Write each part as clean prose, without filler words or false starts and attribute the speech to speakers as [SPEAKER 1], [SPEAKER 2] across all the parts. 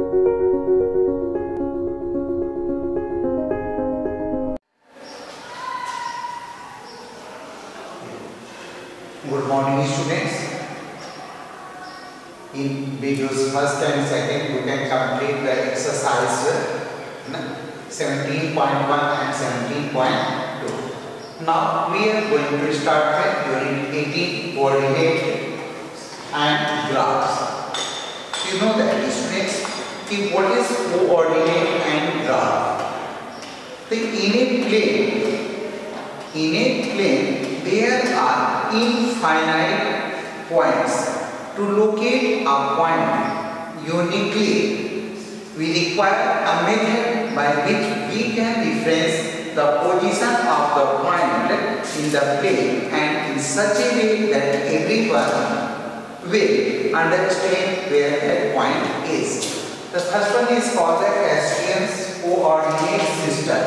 [SPEAKER 1] Good morning students. In videos first and second you can complete the exercise 17.1 and 17.2. Now we are going to start with unit 18 coordinate and graphs. You know that students, what is coordinate and graph? The in a plane there are infinite points. To locate a point uniquely, we require a method by which we can reference the position of the point in the plane and in such a way that everyone will understand where that point is. The first one is called the Cartesian coordinate system.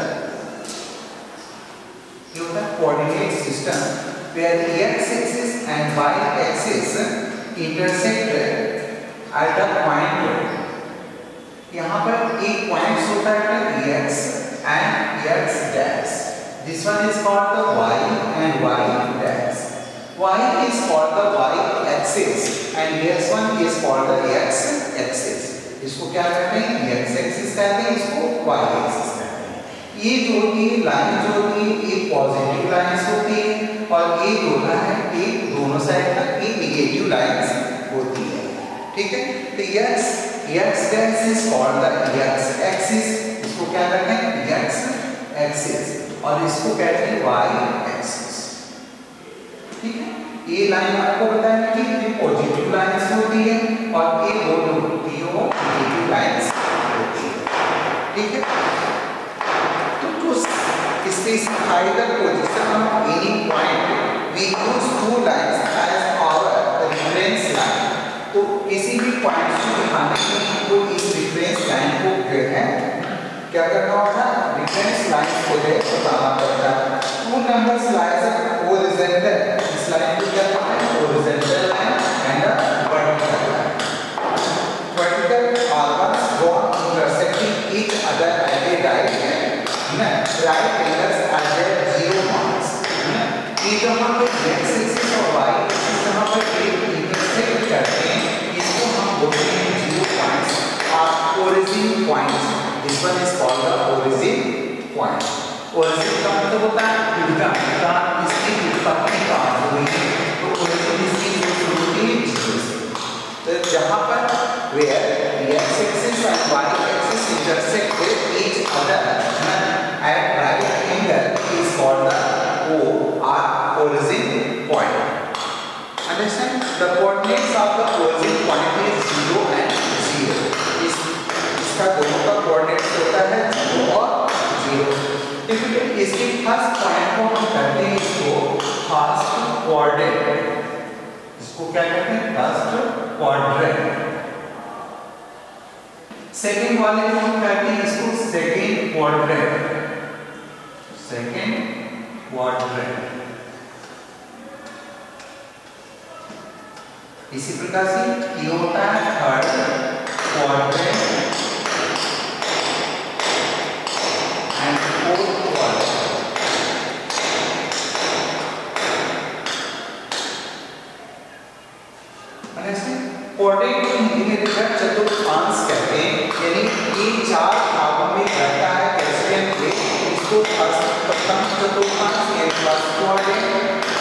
[SPEAKER 1] You have coordinate system where the x-axis and y-axis intersect at a point. यहाँ पर एक point होता है x and x dash. This one is called the y and y dash. Y is called the y-axis and this one is called the x-axis. इसको क्या कहते हैं? x-axis कहते हैं, इसको y-axis कहते हैं. ये जो होती है लाइन जो होती है एक पॉजिटिव लाइंस होती है और एक होता है एक दोनों साइड तक एक नेगेटिव लाइंस होती है. ठीक है, तो x dash is called the x axis. इसको क्या कहते हैं? x axis और इसको कहते हैं y axis. ठीक है, ये लाइन आपको बताया कि ये पॉजिटिव लाइंस होती है और ये दोनों होती है वो नेगेटिव लाइंस होती है. ठीक है, specify the position of any point, we use two lines as our reference line. तो किसी भी पॉइंट को दिखाने के लिए तो इस रेफरेंस लाइन को जो है क्या करना होता है? रेफरेंस लाइन को जो है बताना पड़ता है. Two numbers lines horizontal. इस लाइन को क्या कहते हैं? Horizontal line and vertical line. Vertical are ones drawn intersecting each other at a right right angles at their 0 marks. ये जहाँ पे x axis और y axis जहाँ पर एक intersect करते हैं इसको हम बोलते हैं 0 points or origin points. This one is called the origin point. Origin का मतलब होता है उनका इसकी उत्पत्ति कहाँ से हुई है. तो origin इसकी जो शुरू होती है 0 से. तो जहाँ पर where x axis and y axis intersect with each other at right angle is called the origin point. Understand? The coordinates of the origin point is 0 and 0. इसका दोनों का coordinates होता है 0 और 0. Typically इसके फर्स्ट पॉइंट को हम कहते हैं इसको फर्स्ट quadrant. इसको क्या कहते हैं? First quadrant. सेकेंड वाले को हम कहते हैं इसको सेकेंड quadrant. Second quadrant. इसी प्रकार से ये होता है third quadrant and fourth quadrant. Quadrant को हिंदी में चतुर्थांश कहते हैं. यानी ये चार भागों में रहता है कैल्शियम प्लेट. प्रथम चतुर्थांश यानी फर्स्ट क्वाड्रेंट,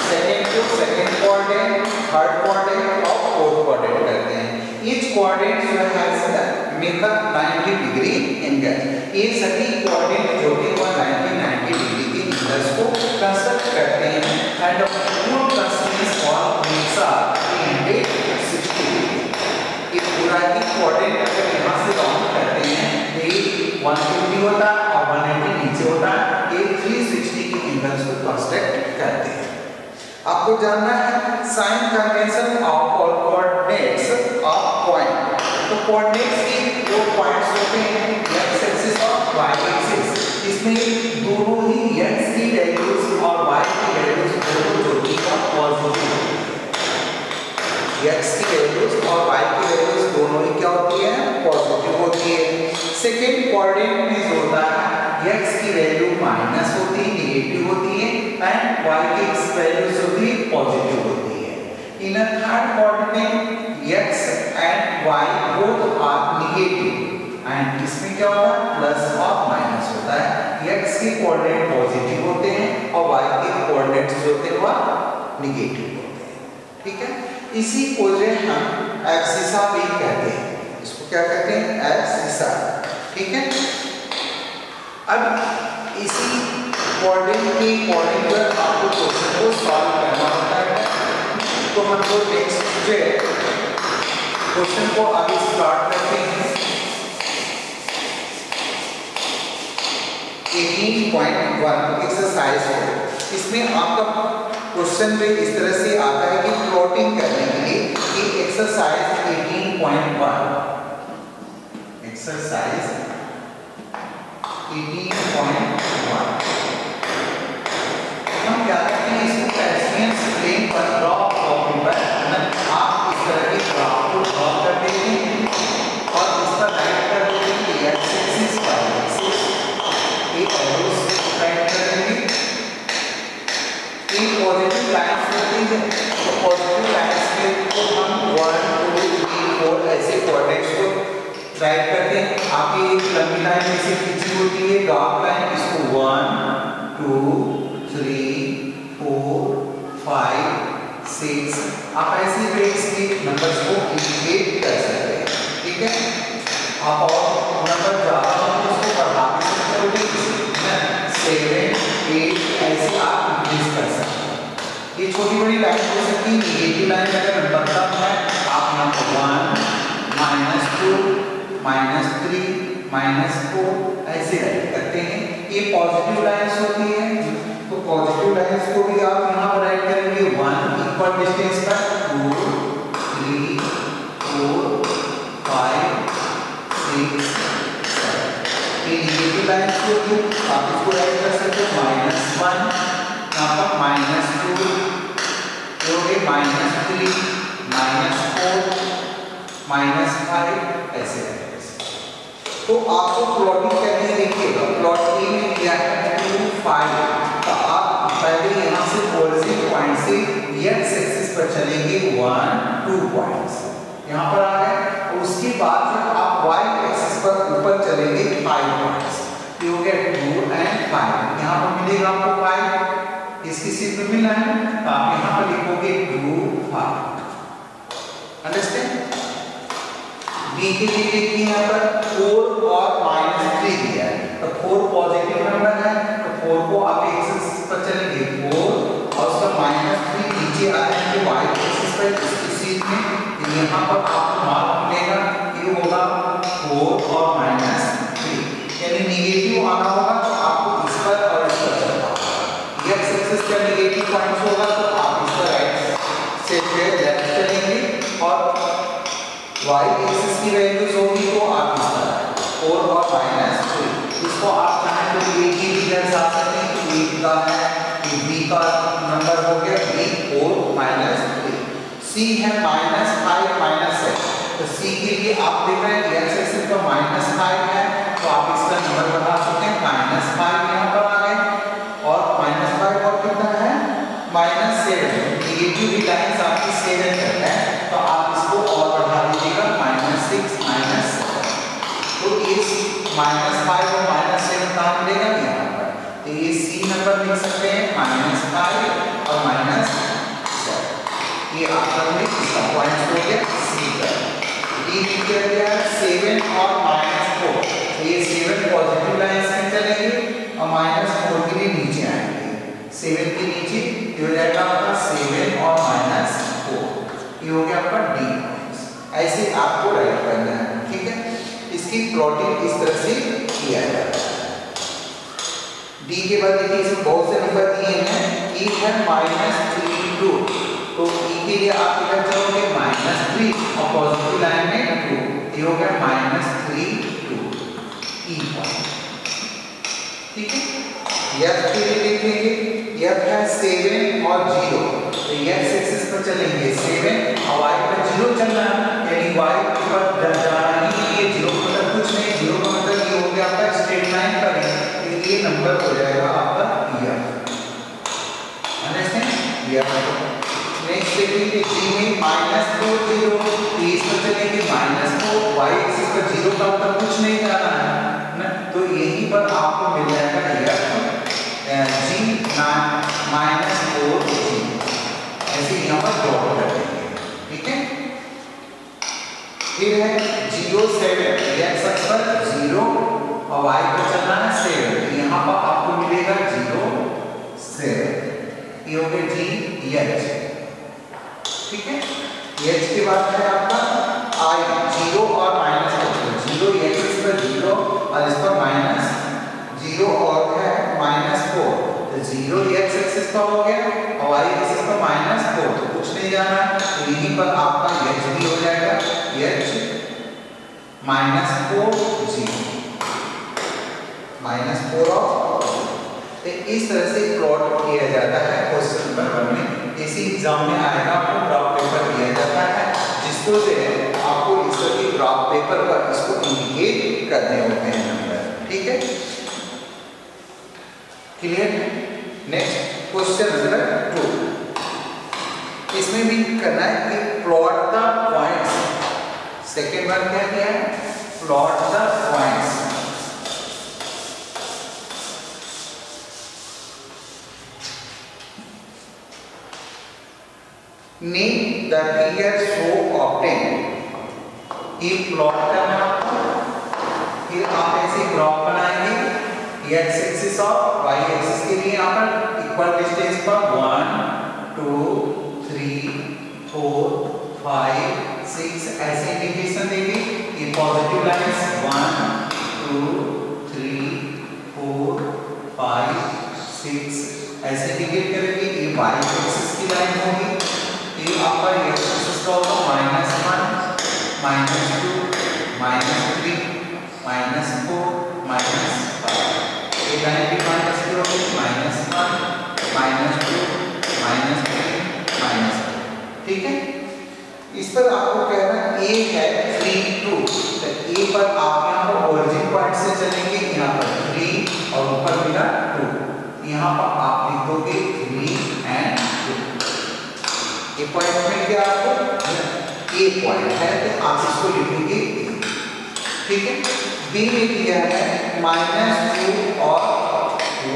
[SPEAKER 1] सेकंड को सेकंड क्वाड्रेंट, थर्ड क्वाड्रेंट और फोर्थ क्वाड्रेंट कहते हैं. ईच क्वाड्रेंट जो है मिलकर 90 डिग्री एंगल. ये सभी क्वाड्रेंट जो है वो 90 डिग्री के एंगल्स को कंस्ट्रक्ट करते हैं and full construction all makes a 360 degree. ये पूरा ही क्वाड्रेंट अगर यहां से राउंड करते हैं तो ये 150 होता है और 180 नीचे होता है. ये 360 के एंगल्स को कंस्ट्रक्ट करते हैं. आपको जानना है साइन कन्वेंशन ऑफ और कोऑर्डिनेट्स ऑफ पॉइंट. तो कोऑर्डिनेट्स के दो पॉइंट्स होते हैं x एक्सिस और y एक्सिस. इसमें दोनों ही x की वैल्यूज और y की वैल्यूज दोनों जो कि पॉजिटिव. x की वैल्यूज और y की वैल्यूज दोनों ही क्या होती है? पॉजिटिव होती है. सेकेंड कोऑर्डिनेट में जो होता है x की वैल्यू माइनस होती है, नेगेटिव होती है, एंड y की वैल्यू जो होती है पॉजिटिव होती है। In a third coordinate x and y both are negative and इसमें क्या होता है प्लस और माइनस होता है। x के कोऑर्डिनेट पॉजिटिव होते हैं और y के कोऑर्डिनेट जो होते हैं वह नेगेटिव होते हैं। ठीक है, इसी को जो हम एब्सिसा भी कहते हैं। इसको क्या कहते हैं? एब्सिसा। ठीक है, अब इसी कोऑर्डिनेट के अकॉर्डिंग अगर आपको क्वेश्चन को सॉल्व करना होता है तो हम लोग नेक्स्ट जो है क्वेश्चन को आगे स्टार्ट करते हैं। 18.1 एक्सरसाइज को, इसमें आपका क्वेश्चन में इस तरह से आता है कि प्लॉटिंग करने के लिए कि एक्सरसाइज 18.1 एक्सरसाइज 18.1 हम क्या करते हैं इसको कैल्सियम प्लेन पर ड्रॉ पेपर आप इस तरह के ग्राफ को ड्रॉ कर देते हैं और इस पर राइट कर देते हैं कि एक्स एक्सिस वाई एक्सिस एक एरो से राइट कर देंगे। इन पॉजिटिव लाइंस होती है तो पॉजिटिव लाइंस के तो हम 1 2 3 4 ऐसे कोऑर्डिनेट्स को राइट करते हैं। आपकी एक लंबी लाइन में से खींची होती है डॉट लाइन, इसको 1 2 3 4 5 6 आप ऐसे वेट्स के नंबर्स को इंडिकेट कर सकते हैं। ठीक है, आप और नंबर ज्यादा हो तो उसको बढ़ा भी सकते हो, 7 8 ऐसे आप इंक्रीज कर सकते हैं। ये छोटी बड़ी लाइन हो सकती है। नेगेटिव लाइन अगर नंबर कम है आप यहाँ पर 1 -2 -3 -4 ऐसे राइट करते हैं। ये पॉजिटिव लाइंस होती है तो पॉजिटिव लाइंस को भी आप यहाँ पर राइट करेंगे 1 इक्वल डिस्टेंस पर 2 3 4 5 6 7। ये नेगेटिव लाइंस को भी आप इसको राइट कर सकते हो -1 यहाँ पर -2 -3 -4 -5 ऐसे राइट। तो आपको प्लॉटिंग करनी है। देखिएगा प्लॉटिंग में क्या है 2 5 तो आप पहले यहाँ से ओरिजिन पॉइंट से x एक्सिस पर चलेंगे 1 2 पॉइंट्स यहाँ पर आ गए और उसके बाद फिर आप y एक्सिस पर ऊपर चलेंगे 5 पॉइंट्स। ये हो गया 2 and 5। यहाँ पर मिलेगा आपको 5, इसकी सीट में मिला है तो आप यहाँ पर लिखोगे 2 5। अंडरस्टैंड? b के लिए देखिए यहाँ पर 4 और -3 दिया है तो 4 पॉजिटिव नंबर है तो 4 को आप एक्सिस पर चलेंगे 4 और उसका -3 नीचे आ जाएंगे y एक्सिस पर इसकी सीट में। तो यहाँ पर आपको मार्क मिलेगा ये होगा 4 और -3 यानी नेगेटिव आना होगा तो आपको इस पर और इस पर चलना होगा। x एक्सिस का नेगेटिव पॉइंट होगा तो आप इस पर राइट से लेफ्ट चलेंगे और y एक्सिस की वैल्यूज होगी तो आप इस तरह 4 और -3 इसको आप चाहें तो a की भी दर्शा सकते हैं कि a का है कि b का नंबर हो गया b 4 -3 c है -5 -6 तो c के लिए आप देख रहे हैं x एक्सिस पर -5 है तो आप इसका नंबर बता सकते हैं -5 यहाँ पर आ गए और -5 और कितना है -7। नेगेटिव भी लाइंस आपकी 7 तक है तो आप इसको और बढ़ा दीजिएगा -6 -7 तो इस -5 और -7 कहाँ मिलेगा यहाँ पर तो ये सी नंबर लिख सकते हैं -5 और -7। ये आपका इसका पॉइंट हो गया सी का। डी किया गया 7 और -4 तो ये 7 पॉजिटिव लाइंस में चलेंगे और -4 के लिए नीचे आएंगे। 7 के नीचे ये हो जाएगा आपका 7 और -4 ये हो गया आपका डी। ऐसे आपको राइट करना है। ठीक है, इसकी प्लॉटिंग इस तरह से किया जाता है। डी के बाद देखिए इसमें बहुत से नंबर दिए हैं। ई है -3 2 तो ई के लिए आप इधर चलोगे -3 और पॉजिटिव लाइन में 2 ये हो गया -3 2 ई पॉइंट। ठीक है, एफ के लिए देखेंगे एफ है 7 और 0 तो एक्स एक्सिस पर चलेंगे 7 और y पर 0 चलना है यानी y पर जाना ही ये 0 मतलब कुछ नहीं 0 का मतलब नंबर हो जाएगा आपका ईयर। अंडरस्टैंड? नेक्स्ट देखिए जी में -4 0, इस पर चलेंगे -4, y एक्सिस पर 0 का मतलब कुछ नहीं जाना है ना, तो यहीं पर आपको मिल जाएगा जी -4 जी, ऐसे यहाँ पर ड्रॉ कर देंगे। ठीक है, फिर है 0 7, x अक्ष पर 0 और y पर चलना है 7, यहाँ पर आपको मिलेगा 0 7, ये हो गया जी एच। ठीक है, एच के बाद है आपका आई, 0 और -4, 0 एक्सिस पर 0 और इस पर -0 और है -4, तो 0 एक्स एक्सिस पर हो गया और y एक्सिस पर -4, तो कुछ नहीं जाना, तो यहीं पर आपका एच भी हो जाएगा, एच -4 0 -4 ऑफ। तो इस तरह से प्लॉट किया जाता है क्वेश्चन नंबर 1 में। इसी एग्जाम में आएगा, आपको ग्राफ पेपर दिया जाता है जिसको से आपको इस तरह के ग्राफ पेपर पर इसको इंडिकेट करने होते हैं नंबर। ठीक है, क्लियर? नेक्स्ट क्वेश्चन नंबर 2, इसमें भी करना है कि plot the points. Second one क्या किया है? Plot the points. Name the figure so obtain. ये प्लॉट करना है आपको, फिर आप ऐसे ग्राफ बनाएंगे एक्स एक्सिस और वाई एक्सिस के लिए यहाँ पर इक्वल डिस्टेंस पर 1 2 3 4 5 6 ऐसे इंडिकेशन देंगे। ये पॉजिटिव लाइंस 1 2 3 4 5 6 ऐसे इंडिकेट करेंगे। ये वाई एक्सिस की लाइन होगी, ये आपका एक्स एक्सिस का होगा -1 -2 -3 -4 -5, ये लाइन भी माइनस की होगी, -1 -2 -3 -4। ठीक है, इस पर आपको कहना है ए है 3 2, तो ए पर आप यहाँ पर ओरिजिन पॉइंट से चलेंगे, यहाँ पर 3 और ऊपर मिला 2, यहाँ पर आप लिख दोगे 3 and 2। ये पॉइंट में क्या आपको ए पॉइंट है, तो आप इसको लिखेंगे ए। ठीक है, बी में दिया है -2 और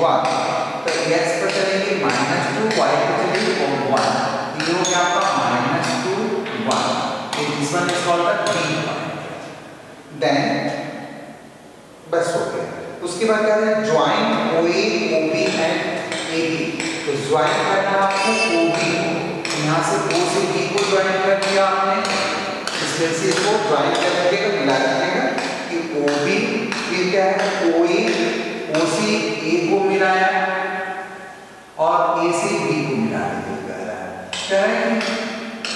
[SPEAKER 1] 1, तो एक्स पर चलेंगे -2, वाई पर चलेंगे 1, ये हो गया आपका -2 1। ये this one is called the B point. Then बस हो गया। उसके बाद क्या है? Join OA OB and AB. तो ज्वाइन करना आपको ओबी को, यहाँ से ओ से बी को ज्वाइन कर दिया आपने, इसमें से इसको ज्वाइन कर दीजिएगा, मिला दीजिएगा कि ओबी, फिर क्या है ओए, ओ से ए को मिलाया और ए से बी को मिला दीजिएगा। क्या है?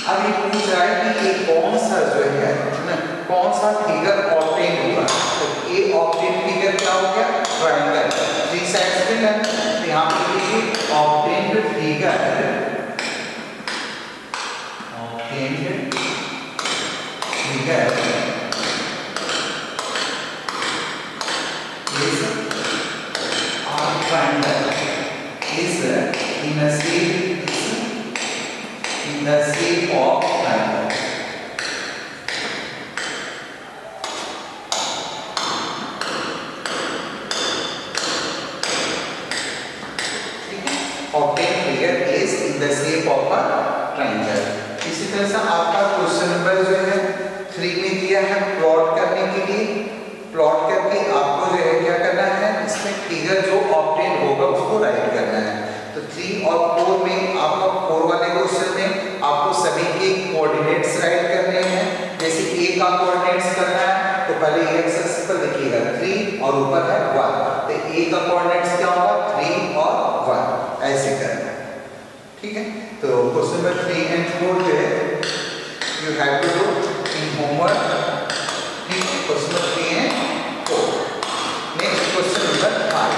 [SPEAKER 1] अब ये पूछ रहा है कि ये कौन सा जो है ना, कौन सा फिगर ऑब्टेन होगा, तो ए ऑब्टेन फिगर क्या हो गया? ट्रायंगल, 3 साइड्स पे है, तो यहाँ पे लिखिए obtained figure, obtained figure is a triangle is in the shape of triangle। Obtained figure is in the shape of a triangle। इसी तरह से आपका क्वेश्चन नंबर जो है 3 में दिया है प्लॉट करने के लिए। प्लॉट करके आपको जो है क्या करना है, इसमें फिगर जो ऑब्टेन होगा उसको राइट करना है। तो 3 और 4 में आपका 4 वाले क्वेश्चन में आपको सभी के कोऑर्डिनेट्स राइट करने हैं। जैसे ए का कोऑर्डिनेट्स करना है तो पहले एक्स एक्सिस पर लिखिएगा 3 और ऊपर है 1, तो ए का कोऑर्डिनेट्स क्या होगा? 3 और 1 ऐसे करना है। ठीक है, तो क्वेश्चन नंबर 3 and 4 जो है you have to do in homework. ठीक है, question number 3 and 4। Next question number 5।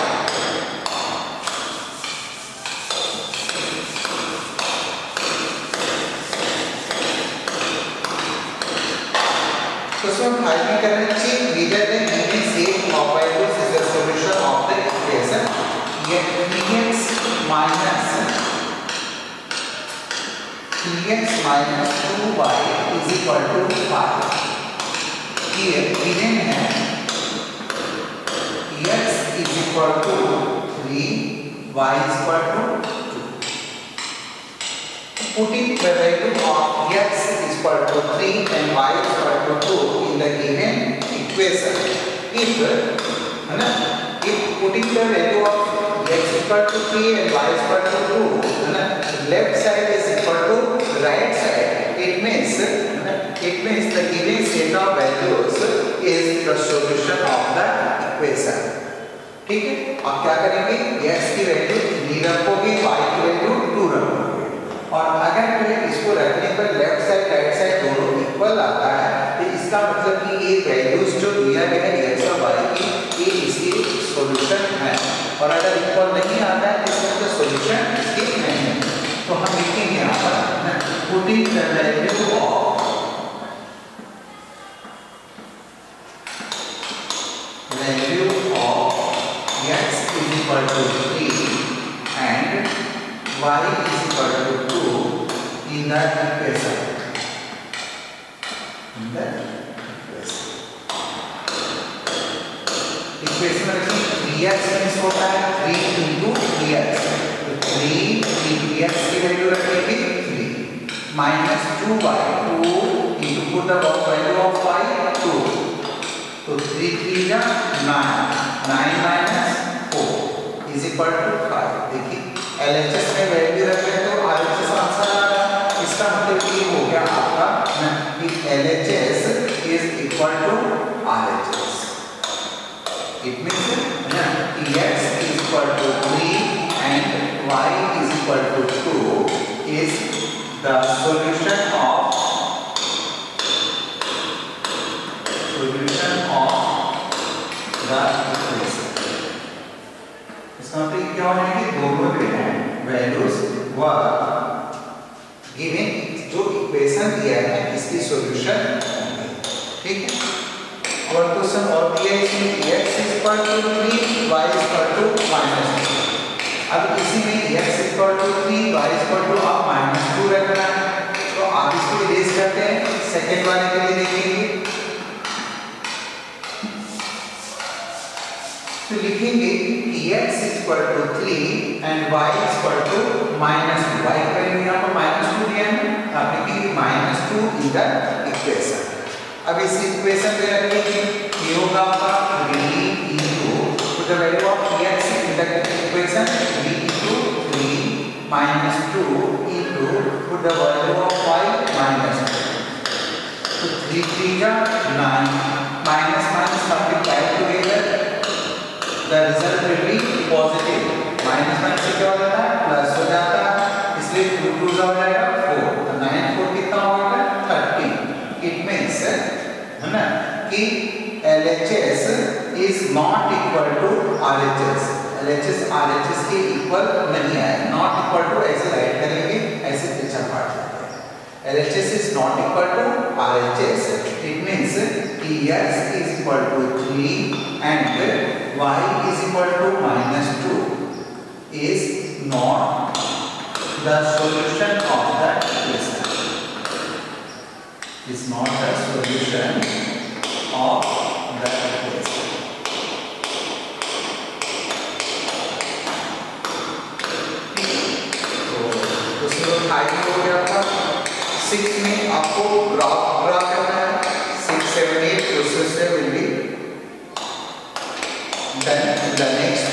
[SPEAKER 1] Question 5 में कहना है चेक लीडर ने given shape of by two is the solution of the equation minus 3x minus 2y is equal to 5। ये given है x is equal to 3, y is equal to 2। Putting the value of x is equal to 3 and y is equal to 2 in the given equation. If putting the value of x is equal to 3 and y is equal to 2, left side is equal to right side. It means the given set of values is the solution of the equation. ठीक है? अब क्या करेंगे? x की value 3 रखोगे, y की value 2 रखोगे। और अगर तुम्हें इसको रखने पर लेफ्ट साइड राइट साइड दोनों इक्वल आता है, तो इसका मतलब कि ये वैल्यूज जो दिया गया है x और y की, ये इसकी सॉल्यूशन है। और अगर इक्वल नहीं आता है तो इसका तो सॉल्यूशन इसकी नहीं है। तो हम लिखेंगे यहाँ पर putting the value of x is equal to 3 and y is equal to 2 in the equation. Equation में देखिए 3x मींस होता है 3 into 3x, तो 3 into x की वैल्यू रखेंगे 3 minus 2y, 2 into put the value of y 2, तो 3 3 जा 9 minus 4 is equal to 5। देखिए LHS में वैल्यू रखें तो RHS आंसर आ रहा है। इसका मतलब ये हो गया आपका कि LHS is equal to RHS। It means x is equal to 3 and y is equal to 2 is the solution of the equation। इसका मतलब क्या होगा कि दोनों जो हैं वैल्यूज वर गिवन जो इक्वेशन दिया है इसकी सॉल्यूशन होंगे। ठीक है? और क्वेश्चन और दिया है इसमें x is equal to 3, y is equal to -2। अब इसी में x is equal to 3, y is equal to अब -2 रखना है, तो आप इसको इरेज करते हैं। सेकंड वाले के लिए देखेंगे तो लिखेंगे कि x is equal to 3 and y is equal to -2। y का वैल्यू यहाँ पर -2 दिया है, आप लिखेंगे -2 in the equation। अब इस इक्वेशन में रखेंगे ये होगा आपका 3 into put the value of x in the equation 3 into 3 -2 into put the value of y -2, तो 3 3 जा 9 minus minus multiply together the result will be positive। minus minus से क्या हो जाता है प्लस हो जाता है, इसलिए 2 2 हो जाएगा 4, तो 9 4 कितना हो गया 30। It means है ना कि LHS is not equal to RHS। LHS RHS के इक्वल नहीं है, not equal to ऐसे राइट करेंगे, ऐसे पीछे पार्ट जाता है। LHS is not equal to RHS। It means कि x is equal to 3 and y is equal to -2 is not the solution of the equation। Is not the solution of the equation। तो question 5 हो गया था। 6 में आपको graph draw करना है। 6 7 8 questions will be done in the next